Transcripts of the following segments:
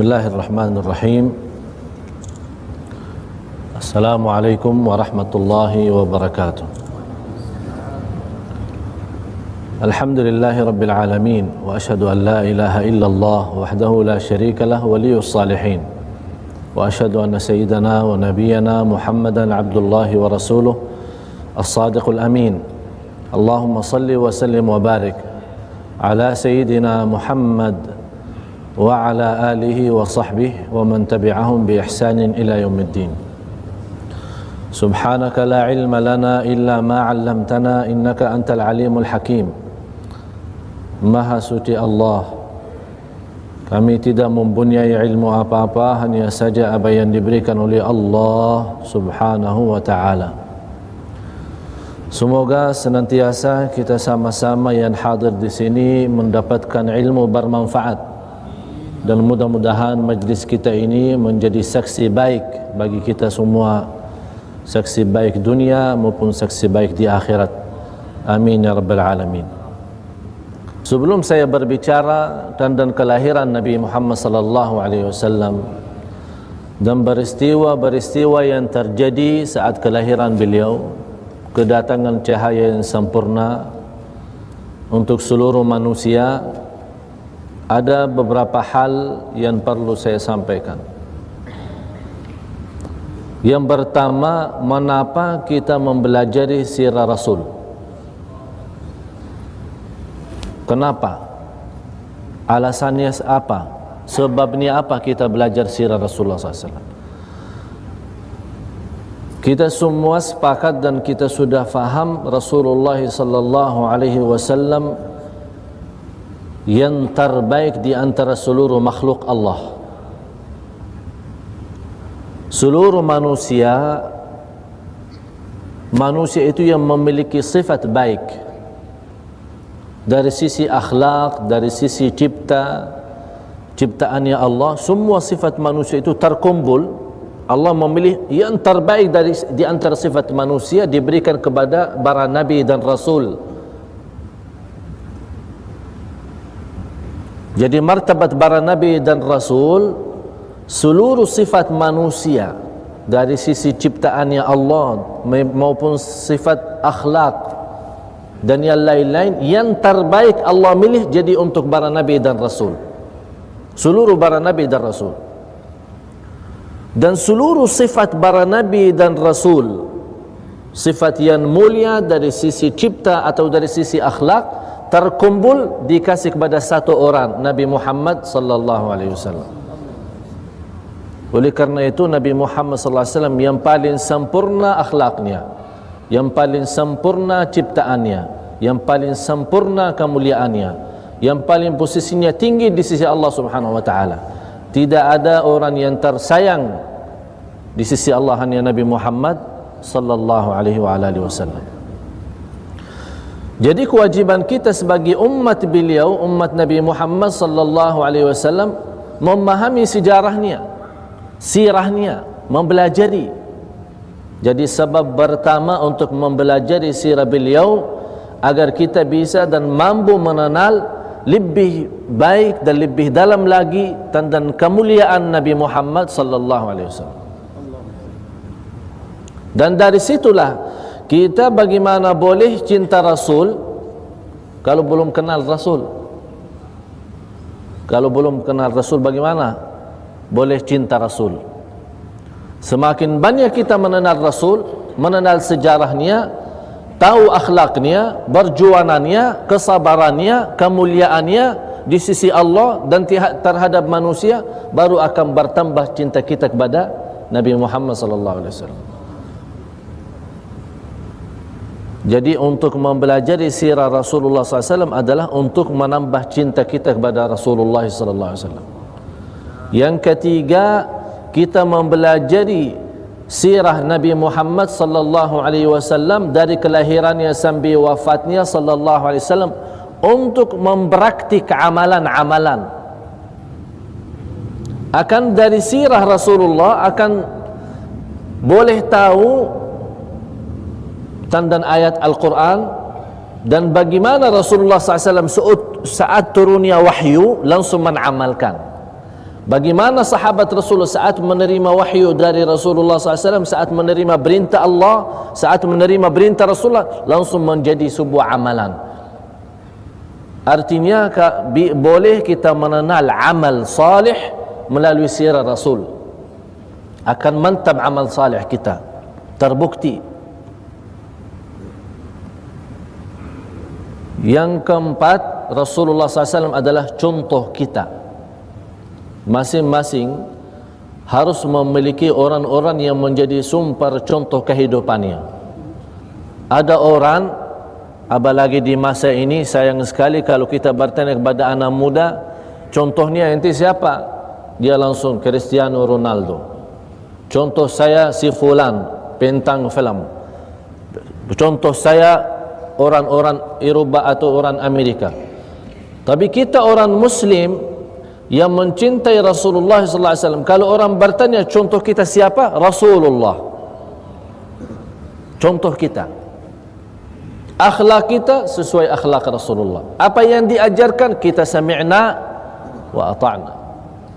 Bismillahirrahmanirrahim. Assalamualaikum warahmatullahi wabarakatuh. Alhamdulillahi rabbil alamin. Wa ashhadu an la ilaha illallah wahdahu la syarika lah waliyus salihin. Wa ashhadu anna sayyidana wa nabiyyana Muhammadan abdullahi wa rasuluh as-sadiqul amin. Allahumma salli wa sallim wa barik ala sayyidina Muhammad wa ala alihi wa sahbihi wa man tabi'ahum bi ihsanin ila yaumiddin. Subhanaka la ilma lana illa ma 'allamtana innaka antal alimul hakim. Maha suci Allah, kami tidak mempunyai ilmu apa-apa, hanya saja apa yang diberikan oleh Allah Subhanahu wa ta'ala. Semoga senantiasa kita sama-sama yang hadir di sini mendapatkan ilmu bermanfaat, dan mudah-mudahan majlis kita ini menjadi saksi baik bagi kita semua, saksi baik dunia maupun saksi baik di akhirat. Amin ya rabbal alamin. Sebelum saya berbicara tentang kelahiran Nabi Muhammad sallallahu alaihi wasallam dan peristiwa-peristiwa yang terjadi saat kelahiran beliau, kedatangan cahaya yang sempurna untuk seluruh manusia, ada beberapa hal yang perlu saya sampaikan. Yang pertama, mengapa kita mempelajari sirah Rasul? Kenapa? Alasannya apa? Sebabnya apa kita belajar sirah Rasulullah SAW? Kita semua sepakat dan kita sudah faham Rasulullah SAW yang terbaik di antara seluruh makhluk Allah. Seluruh manusia itu yang memiliki sifat baik dari sisi akhlak, dari sisi ciptaannya Allah. Semua sifat manusia itu terkumpul. Allah memilih yang terbaik di antara sifat manusia diberikan kepada para nabi dan rasul. Jadi martabat para nabi dan rasul, seluruh sifat manusia dari sisi ciptaannya Allah maupun sifat akhlak dan yang lain-lain, yang terbaik Allah milih jadi untuk para nabi dan rasul. Seluruh para nabi dan rasul. Dan seluruh sifat para nabi dan rasul, sifat yang mulia dari sisi cipta atau dari sisi akhlak, terkumpul dikasih kepada satu orang, Nabi Muhammad sallallahu alaihi wasallam. Oleh karena itu Nabi Muhammad sallallahu alaihi wasallam yang paling sempurna akhlaknya, yang paling sempurna ciptaannya, yang paling sempurna kemuliaannya, yang paling posisinya tinggi di sisi Allah Subhanahu wa taala. Tidak ada orang yang tersayang di sisi Allah hanya Nabi Muhammad sallallahu alaihi wasallam. Jadi kewajiban kita sebagai umat beliau, umat Nabi Muhammad sallallahu alaihi wasallam, memahami sejarahnya, sirahnya, mempelajari. Jadi sebab pertama untuk mempelajari sirah beliau agar kita bisa dan mampu mengenal lebih baik dan lebih dalam lagi tentang kemuliaan Nabi Muhammad sallallahu alaihi wasallam. Dan dari situlah kita bagaimana boleh cinta Rasul kalau belum kenal Rasul? Kalau belum kenal Rasul bagaimana boleh cinta Rasul? Semakin banyak kita mengenal Rasul, mengenal sejarahnya, tahu akhlaknya, perjuangannya, kesabarannya, kemuliaannya di sisi Allah dan terhadap manusia, baru akan bertambah cinta kita kepada Nabi Muhammad sallallahu alaihi wasallam. Jadi untuk mempelajari sirah Rasulullah SAW adalah untuk menambah cinta kita kepada Rasulullah SAW. Yang ketiga, kita mempelajari sirah Nabi Muhammad SAW dari kelahirannya sampai wafatnya SAW untuk mempraktik amalan-amalan. Akan dari sirah Rasulullah akan boleh tahu tentang ayat Al-Quran dan bagaimana Rasulullah SAW saat turunnya wahyu langsung mengamalkan. Bagaimana sahabat Rasul saat menerima wahyu dari Rasulullah SAW, saat menerima perintah Allah, saat menerima perintah Rasulullah, langsung menjadi sebuah amalan. Artinya boleh kita mengenal amal salih melalui sirah Rasul. Akan mantap amal salih kita, terbukti. Yang keempat, Rasulullah SAW adalah contoh kita. Masing-masing harus memiliki orang-orang yang menjadi sumber contoh kehidupannya. Ada orang, apalagi di masa ini, sayang sekali kalau kita bertanya kepada anak muda, contohnya ente siapa? Dia langsung Cristiano Ronaldo. Contoh saya si fulan, bintang film. Contoh saya orang-orang Eropa atau orang Amerika. Tapi kita orang Muslim yang mencintai Rasulullah SAW, kalau orang bertanya contoh kita siapa? Rasulullah. Contoh kita, akhlak kita sesuai akhlak Rasulullah. Apa yang diajarkan kita sami'na wa ata'na,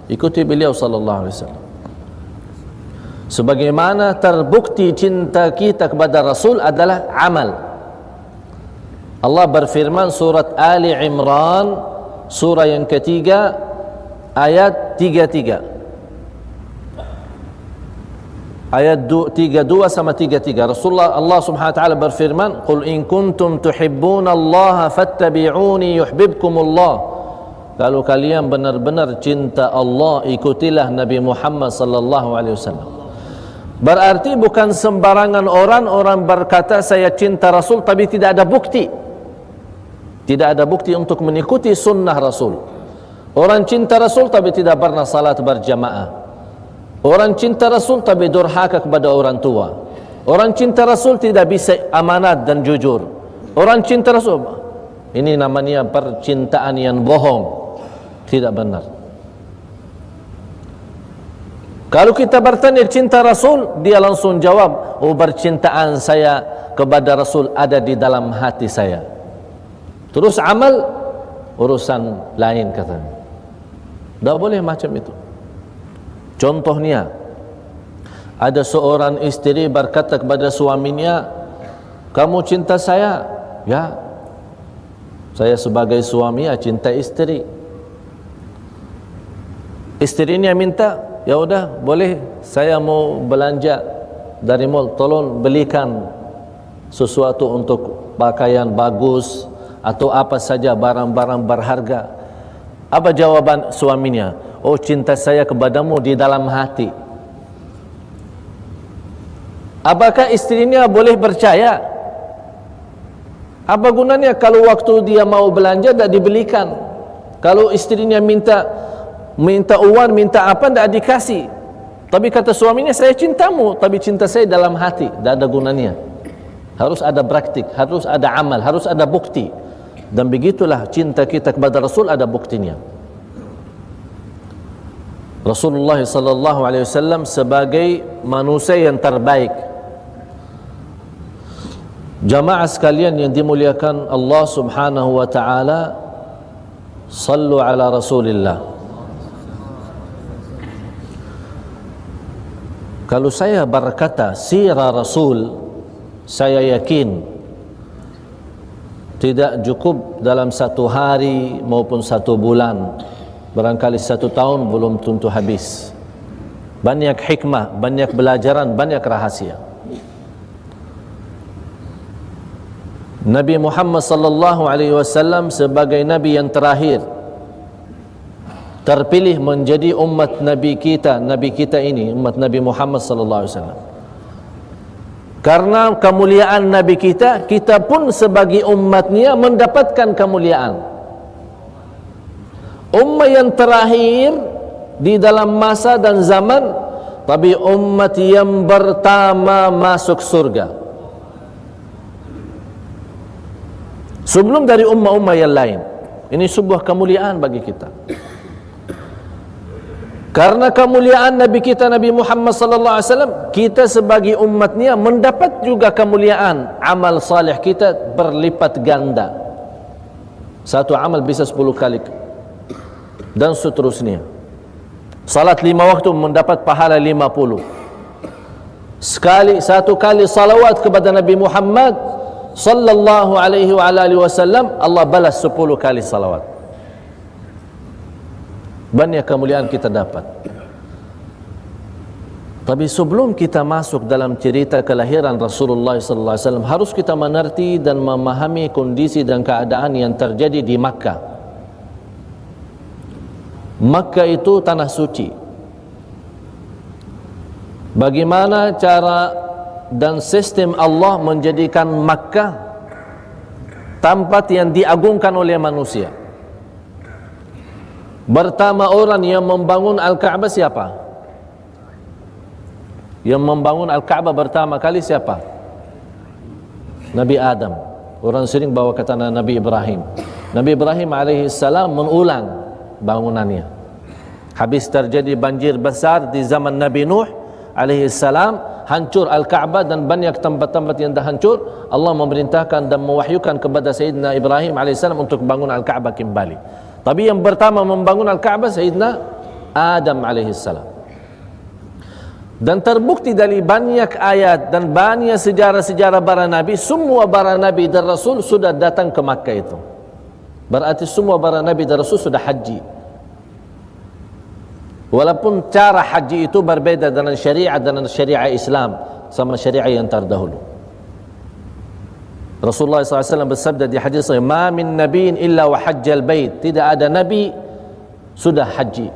ikuti beliau sallallahu alaihi wasallam. Sebagaimana terbukti cinta kita kepada Rasul adalah amal. Allah berfirman surat Ali Imran, surah yang ketiga, ayat 33. Ayat 32 sama 33. Rasulullah, Allah Subhanahu wa taala berfirman, "Qul in kuntum tuhibbunallaha fattabi'uni yuhibbukumullah." Kalau kalian benar-benar cinta Allah, ikutilah Nabi Muhammad sallallahu alaihi wasallam. Berarti bukan sembarangan orang berkata saya cinta Rasul tapi tidak ada bukti. Tidak ada bukti untuk mengikuti sunnah Rasul. Orang cinta Rasul tapi tidak pernah salat berjamaah. Orang cinta Rasul tapi durhaka kepada orang tua. Orang cinta Rasul tidak bisa amanat dan jujur. Orang cinta Rasul, ini namanya percintaan yang bohong, tidak benar. Kalau kita bertanya cinta Rasul, dia langsung jawab, oh percintaan saya kepada Rasul ada di dalam hati saya. Terus amal urusan lain katanya. Tak boleh macam itu. Contohnya, ada seorang istri berkata kepada suaminya, kamu cinta saya? Ya, saya sebagai suami cinta istri. Istrinya minta, ya udah boleh, saya mau belanja dari mall, tolong belikan sesuatu untuk pakaian bagus atau apa saja barang-barang berharga. Apa jawaban suaminya? Oh, cinta saya kepadamu di dalam hati. Apakah istrinya boleh percaya? Apa gunanya kalau waktu dia mau belanja tidak dibelikan? Kalau istrinya minta uang, minta apa, tidak dikasih. Tapi kata suaminya, saya cintamu, tapi cinta saya dalam hati. Tidak ada gunanya. Harus ada praktik, harus ada amal, harus ada bukti. Dan begitulah cinta kita kepada Rasul ada buktinya. Rasulullah sallallahu alaihi wasallam sebagai manusia yang terbaik. Jamaah sekalian yang dimuliakan Allah Subhanahu wa taala, sallu ala Rasulillah. Kalau saya berkata sirah Rasul, saya yakin tidak cukup dalam satu hari maupun satu bulan, barangkali satu tahun belum tentu habis. Banyak hikmah, banyak pelajaran, banyak rahasia. Nabi Muhammad sallallahu alaihi wasallam sebagai nabi yang terakhir terpilih menjadi umat nabi kita ini, umat Nabi Muhammad sallallahu alaihi wasallam. Karena kemuliaan Nabi kita, kita pun sebagai umatnya mendapatkan kemuliaan. Umat yang terakhir di dalam masa dan zaman, tapi umat yang pertama masuk surga. Sebelum dari umat-umat yang lain. Ini sebuah kemuliaan bagi kita. Karena kemuliaan Nabi kita Nabi Muhammad sallallahu alaihi wasallam, kita sebagai umatnya mendapat juga kemuliaan. Amal salih kita berlipat ganda. Satu amal bisa 10 kali dan seterusnya. Salat 5 waktu mendapat pahala 50. Satu kali salawat kepada Nabi Muhammad sallallahu alaihi wa alihi wasallam, Allah balas 10 kali salawat. Banyak kemuliaan kita dapat. Tapi sebelum kita masuk dalam cerita kelahiran Rasulullah sallallahu alaihi wasallam, harus kita mengerti dan memahami kondisi dan keadaan yang terjadi di Makkah. Makkah itu tanah suci. Bagaimana cara dan sistem Allah menjadikan Makkah tempat yang diagungkan oleh manusia? Pertama orang yang membangun Al-Ka'bah siapa? Yang membangun Al-Ka'bah pertama kali siapa? Nabi Adam. Orang sering bawa kata Nabi Ibrahim. Nabi Ibrahim alaihissalam mengulang bangunannya. Habis terjadi banjir besar di zaman Nabi Nuh alaihissalam, hancur Al-Ka'bah dan banyak tempat-tempat yang dah hancur. Allah memerintahkan dan mewahyukan kepada Sayyidina Ibrahim alaihissalam untuk bangun Al-Ka'bah kembali. Tapi yang pertama membangun Al-Ka'bah Sayyidina Adam alaihissalam. Dan terbukti dari banyak ayat dan banyak sejarah-sejarah para nabi, semua para nabi dan rasul sudah datang ke Makkah itu. Berarti semua para nabi dan rasul sudah haji. Walaupun cara haji itu berbeda dengan syariat Islam sama syariat yang terdahulu. Rasulullah SAW bersabda di hadis sahih, "Ma min nabiyyin illa wa hajjal bait." Tidak ada nabi sudah haji.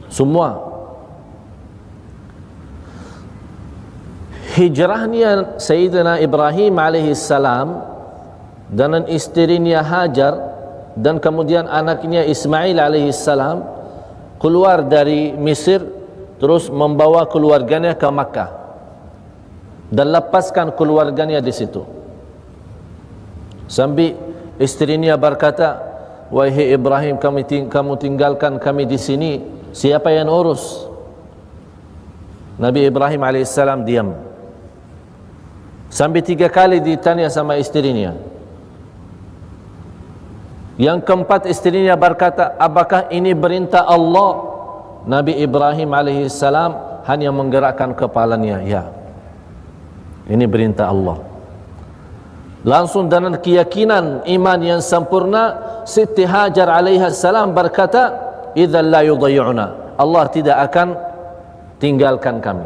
Semua. Hijrahnya Sayyidina Ibrahim alaihissalam dengan isterinya Hajar dan kemudian anaknya Ismail alaihissalam keluar dari Mesir, terus membawa keluarganya ke Makkah dan lepaskan keluarganya di situ. Sambil isterinya berkata, "Wahai Ibrahim, kamu tinggalkan kami di sini, siapa yang urus?" Nabi Ibrahim alaihissalam diam. Sampai 3 kali ditanya sama isterinya. Yang keempat isterinya berkata, "Apakah ini perintah Allah?" Nabi Ibrahim alaihissalam hanya menggerakkan kepalanya, "Ya, ini perintah Allah." Langsung dengan keyakinan iman yang sempurna, Siti Hajar alaihissalam berkata, "Idzal la yudhi'una." Allah tidak akan tinggalkan kami.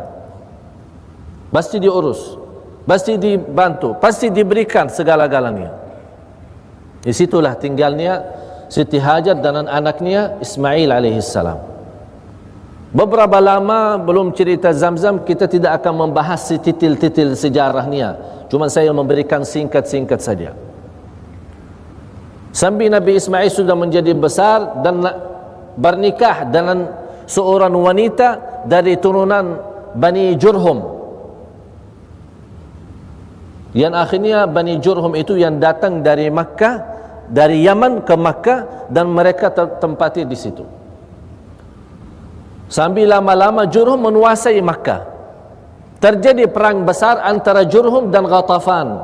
Pasti diurus, pasti dibantu, pasti diberikan segala-galanya. Di situlah tinggalnya Siti Hajar dan anaknya Ismail alaihissalam. Beberapa lama belum cerita Zamzam, kita tidak akan membahas titil-titil sejarahnya. Cuma saya memberikan singkat-singkat saja. Sambil Nabi Ismail sudah menjadi besar dan bernikah dengan seorang wanita dari turunan Bani Jurhum. Yang akhirnya Bani Jurhum itu yang datang dari Makkah, dari Yaman ke Makkah, dan mereka tempati di situ. Sambil lama-lama Jurhum menguasai Makkah. Terjadi perang besar antara Jurhum dan Ghatafan.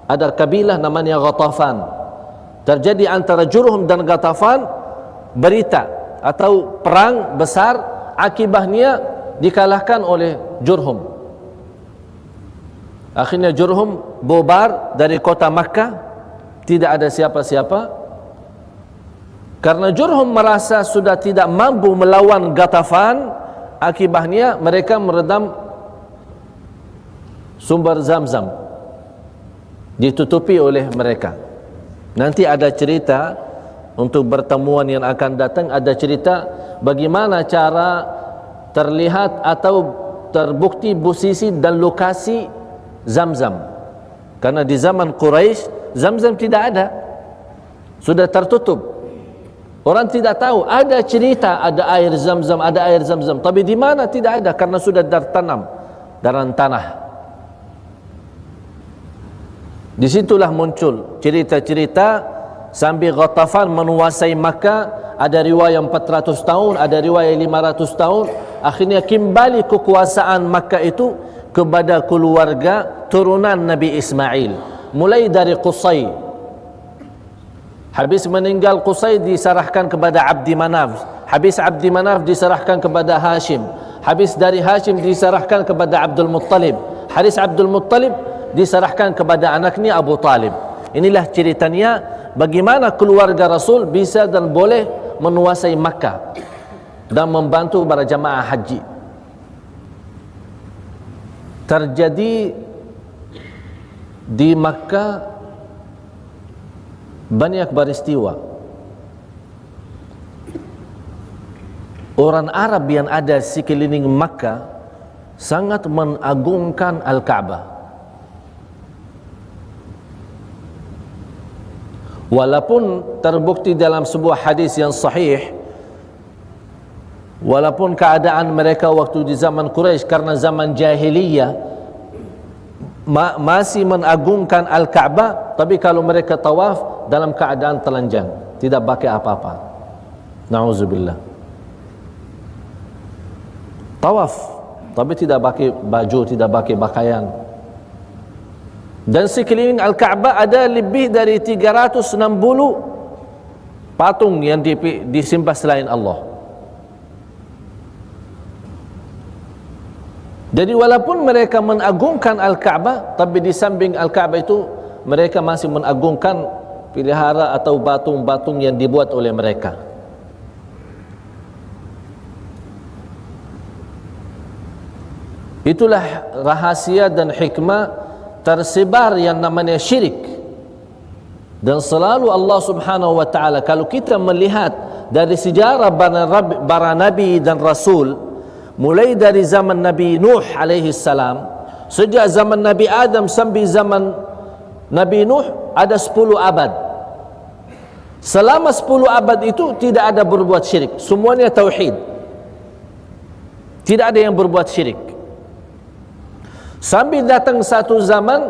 Ada kabilah namanya Ghatafan. Terjadi antara Jurhum dan Ghatafan, berita atau perang besar, akibatnya dikalahkan oleh Jurhum. Akhirnya Jurhum bubar dari kota Makkah, tidak ada siapa-siapa. Karena Jurhum merasa sudah tidak mampu melawan Ghatafan, akibatnya mereka meredam sumber Zamzam, ditutupi oleh mereka. Nanti ada cerita untuk pertemuan yang akan datang, ada cerita bagaimana cara terlihat atau terbukti posisi dan lokasi Zamzam. Karena di zaman Quraisy Zamzam tidak ada, sudah tertutup. Orang tidak tahu, ada cerita ada air Zamzam, ada air Zamzam, tapi di mana tidak ada karena sudah tertanam dalam tanah. Disitulah muncul cerita-cerita sambil Ghatafan menguasai Makkah. Ada riwayat 400 tahun, ada riwayat 500 tahun. Akhirnya kembali kekuasaan Makkah itu kepada keluarga turunan Nabi Ismail, mulai dari Qusay. Habis meninggal Qusay diserahkan kepada Abdi Manaf. Habis Abdi Manaf diserahkan kepada Hashim. Habis dari Hashim diserahkan kepada Abdul Muttalib. Habis Abdul Muttalib diserahkan kepada anaknya Abu Talib. Inilah ceritanya bagaimana keluarga Rasul bisa dan boleh menguasai Makkah dan membantu para jamaah haji. Terjadi di Makkah banyak peristiwa. Orang Arab yang ada di sekeliling Makkah sangat mengagungkan Al-Ka'bah. Walaupun terbukti dalam sebuah hadis yang sahih, walaupun keadaan mereka waktu di zaman Quraisy karena zaman jahiliyah masih mengagungkan Al-Ka'bah, tapi kalau mereka tawaf dalam keadaan telanjang, tidak pakai apa-apa. Na'udzubillah. Tawaf tapi tidak pakai baju, tidak pakai pakaian. Dan sekeliling Al-Ka'bah ada lebih dari 360 patung yang disembah selain Allah. Jadi walaupun mereka mengagungkan Al-Ka'bah, tapi di samping Al-Ka'bah itu mereka masih mengagungkan pelihara atau batung-batung yang dibuat oleh mereka. Itulah rahasia dan hikmah tersebar yang namanya syirik. Dan selalu Allah Subhanahu wa taala, kalau kita melihat dari sejarah para nabi dan rasul, mulai dari zaman Nabi Nuh alaihi salam, sejak zaman Nabi Adam sampai zaman Nabi Nuh ada 10 abad. Selama 10 abad itu tidak ada berbuat syirik, semuanya tauhid. Tidak ada yang berbuat syirik. Sambil datang satu zaman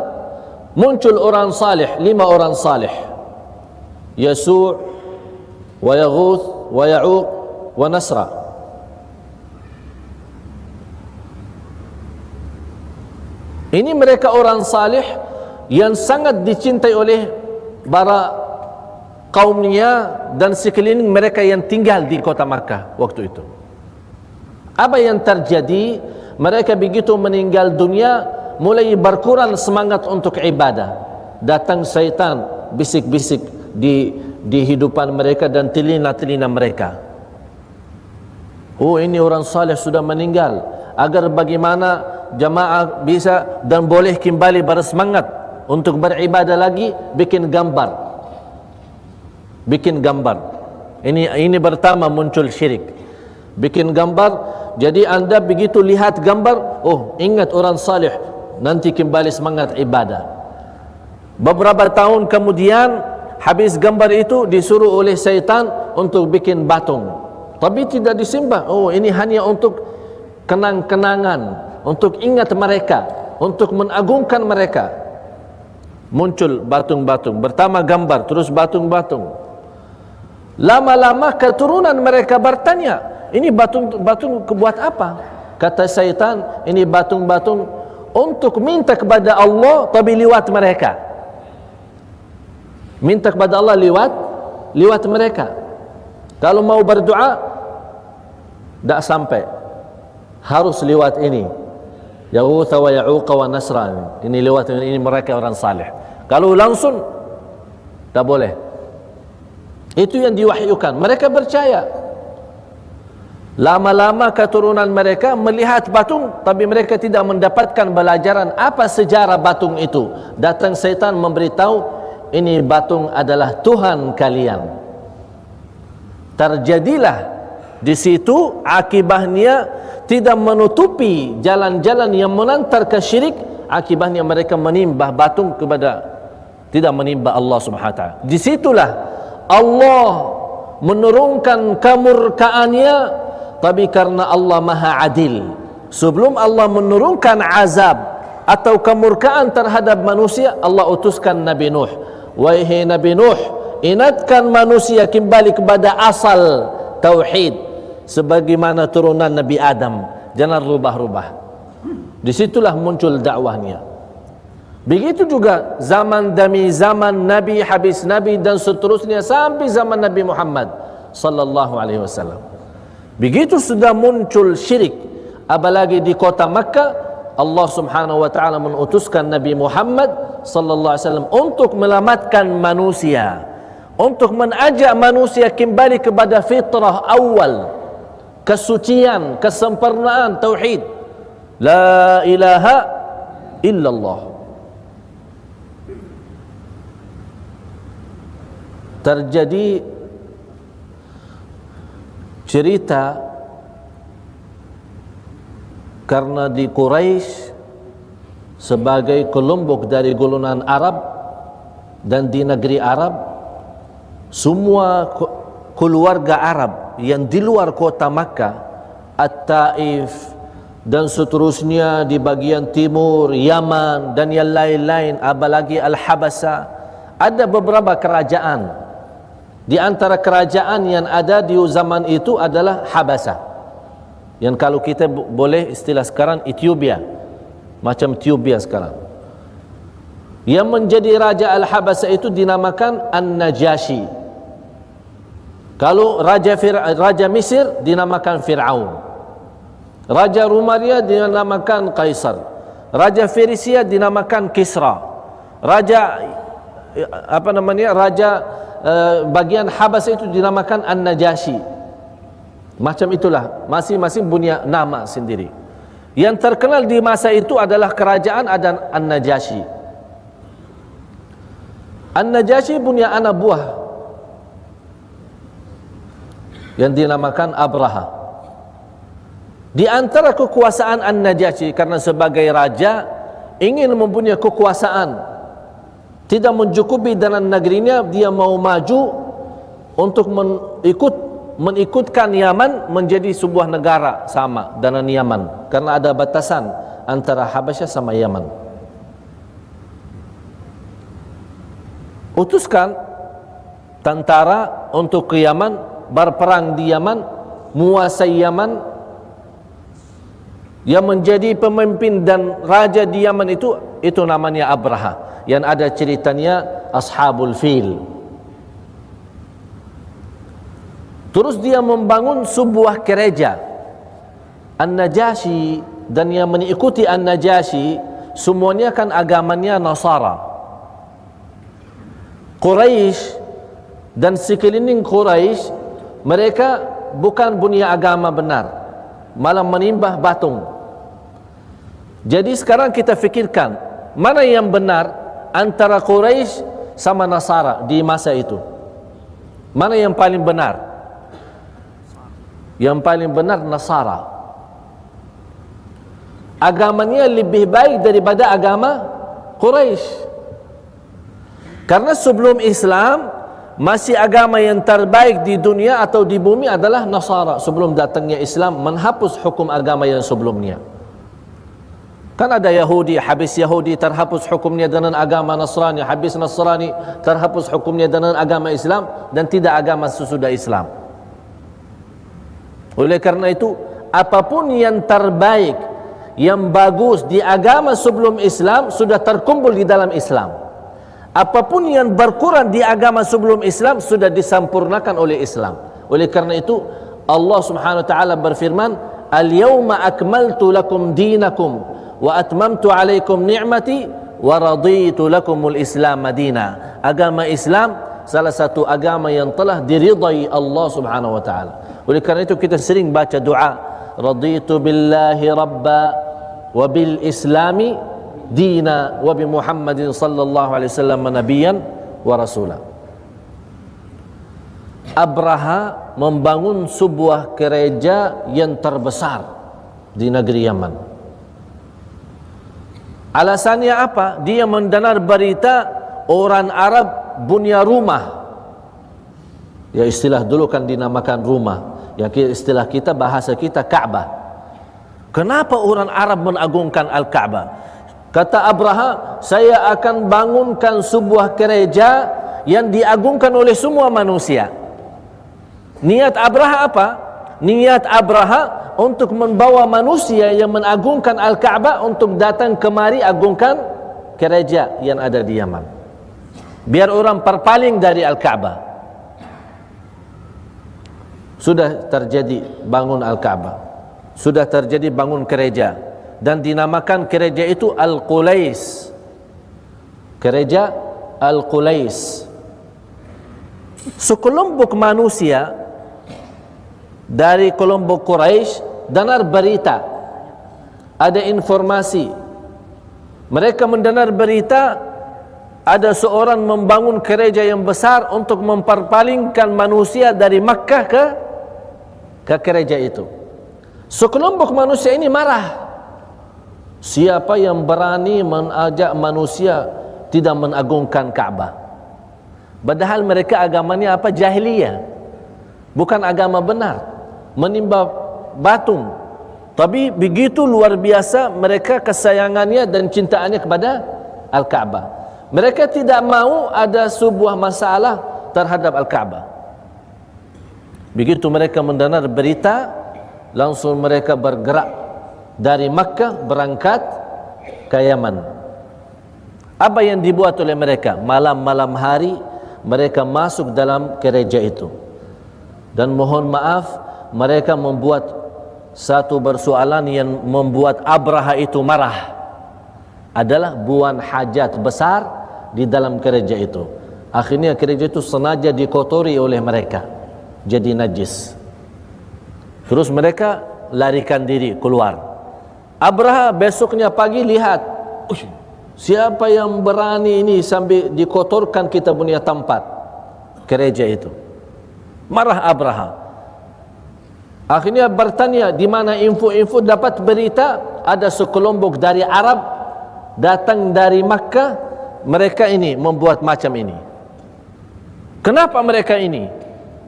muncul orang salih, 5 orang salih, Yasu' wa Yaghuth wa Ya'uq wa Nasra. Ini mereka orang salih yang sangat dicintai oleh para kaumnya dan sekeliling mereka yang tinggal di kota Makkah waktu itu. Apa yang terjadi? Mereka begitu meninggal dunia mulai berkurang semangat untuk ibadah. Datang syaitan bisik-bisik di hidupan mereka dan telinga-telinga mereka. Oh, ini orang saleh sudah meninggal. Agar bagaimana jamaah bisa dan boleh kembali bersemangat untuk beribadah lagi, bikin gambar. Bikin gambar. Ini pertama muncul syirik. Bikin gambar. Jadi anda begitu lihat gambar, oh ingat orang salih, nanti kembali semangat ibadah. Beberapa tahun kemudian, habis gambar itu disuruh oleh syaitan untuk bikin batung, tapi tidak disembah. Oh, ini hanya untuk kenang-kenangan, untuk ingat mereka, untuk mengagungkan mereka. Muncul batung-batung, pertama gambar, terus batung-batung. Lama-lama keturunan mereka bertanya, ini batung buat apa? Kata syaitan, ini batung-batung untuk minta kepada Allah tapi lewat mereka. Minta kepada Allah lewat mereka. Kalau mau berdoa tak sampai, harus lewat ini. Yaghuth wa Ya'uq wa Nasra. Ini lewat ini mereka orang saleh. Kalau langsung tak boleh. Itu yang diwahyukan. Mereka percaya. Lama-lama keturunan mereka melihat batung, tapi mereka tidak mendapatkan pelajaran apa sejarah batung itu. Datang syaitan memberitahu, ini batung adalah Tuhan kalian. Terjadilah di situ akibatnya tidak menutupi jalan-jalan yang mengantar ke syirik. Akibatnya mereka menimbah batung kepada, tidak menimbah Allah Subhanahu wa taala. Disitulah Allah menurunkan kemurkaannya. Tapi karena Allah Maha Adil, sebelum Allah menurunkan azab atau kemurkaan terhadap manusia, Allah utuskan Nabi Nuh. Wahai Nabi Nuh, ingatkan manusia kembali kepada asal tauhid sebagaimana turunan Nabi Adam, jangan rubah-rubah. Disitulah muncul dakwahnya. Begitu juga zaman demi zaman, Nabi habis Nabi dan seterusnya sampai zaman Nabi Muhammad sallallahu alaihi wasallam. Begitu sudah muncul syirik, apalagi di kota Makkah, Allah Subhanahu wa taala mengutuskan Nabi Muhammad sallallahu alaihi wasallam untuk menyelamatkan manusia, untuk mengajak manusia kembali kepada fitrah awal, kesucian, kesempurnaan tauhid. La ilaha illallah. Terjadi cerita karena di Quraisy sebagai kelompok dari golongan Arab dan di negeri Arab, semua keluarga Arab yang di luar kota Makkah, At-Taif dan seterusnya di bagian timur, Yaman dan yang lain-lain, apalagi Al-Habasah, ada beberapa kerajaan. Di antara kerajaan yang ada di zaman itu adalah Habasah, yang kalau kita boleh istilah sekarang Ethiopia, macam Ethiopia sekarang. Yang menjadi raja Al-Habasah itu dinamakan An-Najashi. Kalau raja Mesir dinamakan Fir'aun, raja Rumaria dinamakan Kaisar, raja Persia dinamakan Kisra, raja bagian Habasah itu dinamakan An-Najashi. Macam itulah, masing-masing punya nama sendiri. Yang terkenal di masa itu adalah kerajaan ada An-Najashi. An-Najashi punya anak buah yang dinamakan Abraha. Di antara kekuasaan An-Najashi, karena sebagai raja ingin mempunyai kekuasaan, tidak mencukupi dengan negerinya, dia mau maju untuk mengikutkan Yaman menjadi sebuah negara sama dengan Yaman, karena ada batasan antara Habasyah sama Yaman. Utuskan tentara untuk ke Yaman, berperang di Yaman, menguasai Yaman. Yang menjadi pemimpin dan raja di Yaman itu namanya Abraha, yang ada ceritanya Ashabul Fil. Terus dia membangun sebuah gereja. An-Najashi dan yang mengikuti An-Najashi semuanya kan agamanya Nasara. Quraisy dan sekeliling Quraisy, mereka bukan punya agama benar, malah menyembah patung. Jadi sekarang kita fikirkan, mana yang benar antara Quraisy sama Nasara di masa itu? Mana yang paling benar? Yang paling benar Nasara. Agamanya lebih baik daripada agama Quraisy. Karena sebelum Islam, masih agama yang terbaik di dunia atau di bumi adalah Nasara. Sebelum datangnya Islam menghapus hukum agama yang sebelumnya. Kan ada Yahudi, habis Yahudi terhapus hukumnya dengan agama Nasrani, habis Nasrani terhapus hukumnya dengan agama Islam, dan tidak agama sesudah Islam. Oleh karena itu, apapun yang terbaik, yang bagus di agama sebelum Islam sudah terkumpul di dalam Islam. Apapun yang berkurang di agama sebelum Islam sudah disempurnakan oleh Islam. Oleh karena itu, Allah Subhanahu wa taala berfirman, "Al-yawma akmaltu lakum dinakum wa atmamtu alaikum ni'mati wa raditu lakumul Islam madina." Agama Islam salah satu agama yang telah diridai Allah Subhanahu wa taala. Oleh karena itu kita sering baca doa, raditu billahi rabba wa bil islami dina wa bi Muhammadin sallallahu alaihi wasallam nabiyyan wa rasula. Abraha membangun sebuah gereja yang terbesar di negeri Yaman. Alasannya apa? Dia mendengar berita orang Arab punya rumah. Ya, istilah dulu kan dinamakan rumah. Yang istilah kita, bahasa kita, Ka'bah. Kenapa orang Arab mengagungkan Al-Ka'bah? Kata Abraha, saya akan bangunkan sebuah gereja yang diagungkan oleh semua manusia. Niat Abraha apa? Niat Abraha untuk membawa manusia yang mengagungkan Al-Ka'bah untuk datang kemari agungkan gereja yang ada di Yaman, biar orang berpaling dari Al-Ka'bah. sudah terjadi bangun Al-Ka'bah, sudah terjadi bangun gereja, dan dinamakan gereja itu Al-Qulais, gereja Al-Qulais. Sekelompok manusia dari kelompok Quraisy dengar berita, ada informasi, mereka mendengar berita ada seorang membangun gereja yang besar untuk memperpalingkan manusia dari Makkah ke gereja itu. Sekelompok manusia ini marah. Siapa yang berani mengajak manusia tidak mengagungkan Ka'bah? Padahal mereka agamanya apa? Jahiliyah, bukan agama benar, menimba batung. Tapi begitu luar biasa mereka kesayangannya dan cintaannya kepada Al-Ka'bah. Mereka tidak mau ada sebuah masalah terhadap Al-Ka'bah. Begitu mereka mendengar berita, langsung mereka bergerak dari Makkah berangkat ke Yaman. Apa yang dibuat oleh mereka? Malam-malam hari mereka masuk dalam gereja itu, dan mohon maaf, mereka membuat satu persoalan yang membuat Abraha itu marah, adalah buang hajat besar di dalam gereja itu. Akhirnya gereja itu sengaja dikotori oleh mereka, jadi najis. Terus mereka larikan diri keluar. Abraha besoknya pagi lihat, siapa yang berani ini sampai dikotorkan kita punya tempat gereja itu. Marah Abraha. Akhirnya bertanya di mana info-info, dapat berita ada sekelompok dari Arab datang dari Makkah, mereka ini membuat macam ini. Kenapa mereka ini?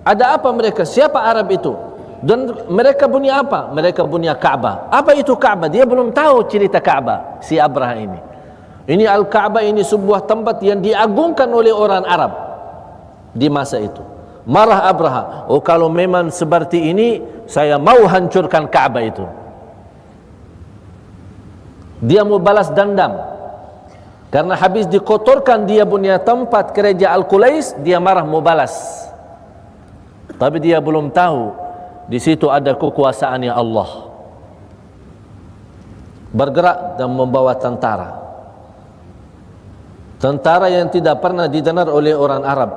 Ada apa mereka? Siapa Arab itu? Dan mereka punya apa? Mereka punya Ka'bah. Apa itu Ka'bah? Dia belum tahu cerita Ka'bah, si Abraha ini. Ini Al-Ka'bah ini sebuah tempat yang diagungkan oleh orang Arab di masa itu. Marah Abraha, oh kalau memang seperti ini, saya mau hancurkan Ka'bah itu. Dia mau balas dendam, karena habis dikotorkan dia punya tempat gereja Al-Qulais, dia marah mau balas. Tapi dia belum tahu di situ ada kekuasaannya Allah. Bergerak dan membawa tentara. Tentara yang tidak pernah didengar oleh orang Arab.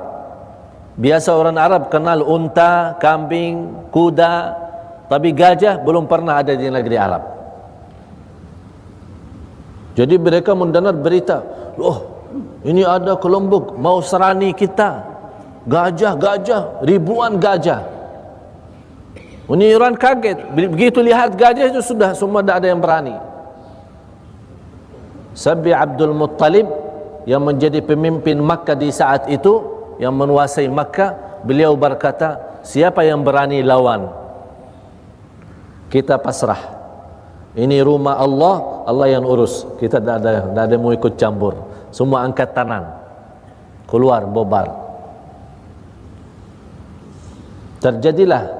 Biasa orang Arab kenal unta, kambing, kuda, tapi gajah belum pernah ada di negeri Arab. Jadi mereka mendengar berita, oh ini ada kelompok mau serani kita, gajah, ribuan gajah. Ini orang kaget, begitu lihat gajah itu sudah semua tidak ada yang berani. Sampai Abdul Muttalib yang menjadi pemimpin Makkah di saat itu, yang menguasai Makkah, beliau berkata, siapa yang berani lawan, kita pasrah. Ini rumah Allah, Allah yang urus. Kita tidak ada mau ikut campur. Semua angkat tangan, keluar bobar. Terjadilah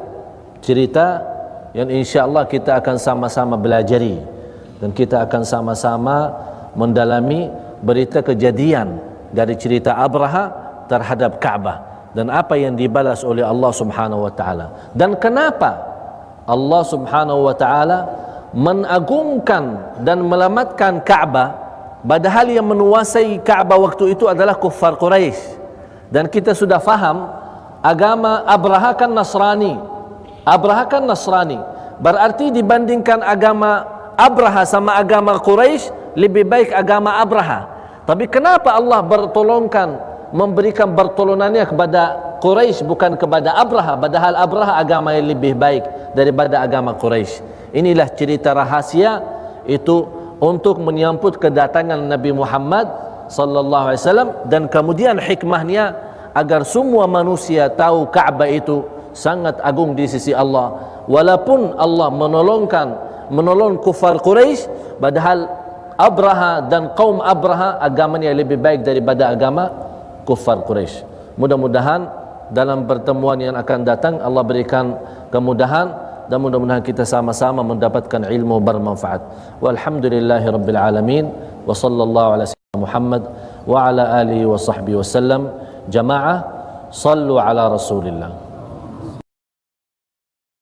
cerita yang insya Allah kita akan sama-sama belajari, dan kita akan sama-sama mendalami berita kejadian dari cerita Abraha terhadap Ka'bah, dan apa yang dibalas oleh Allah Subhanahu wa taala, dan kenapa Allah Subhanahu wa taala mengagungkan dan melamatkan Ka'bah, padahal yang menguasai Ka'bah waktu itu adalah kuffar Quraisy. Dan kita sudah faham agama Abraha kan Nasrani. Abraha kan Nasrani, berarti dibandingkan agama Abraha sama agama Quraisy, lebih baik agama Abraha. Tapi kenapa Allah memberikan pertolongannya kepada Quraisy bukan kepada Abraha, padahal Abraha agama yang lebih baik daripada agama Quraisy? Inilah cerita rahasia itu untuk menyambut kedatangan Nabi Muhammad sallallahu alaihi wasallam, dan kemudian hikmahnya agar semua manusia tahu Ka'bah itu sangat agung di sisi Allah. Walaupun Allah menolong kufar Quraisy, padahal Abraha dan kaum Abraha agamanya lebih baik daripada agama kufar Quraisy. Mudah-mudahan dalam pertemuan yang akan datang Allah berikan kemudahan, dan mudah-mudahan kita sama-sama mendapatkan ilmu bermanfaat. Walhamdulillahirabbil alamin, wa sallallahu ala sayyidina Muhammad wa ala alihi wa sahbihi wasallam. Jamaah sallu ala Rasulillah.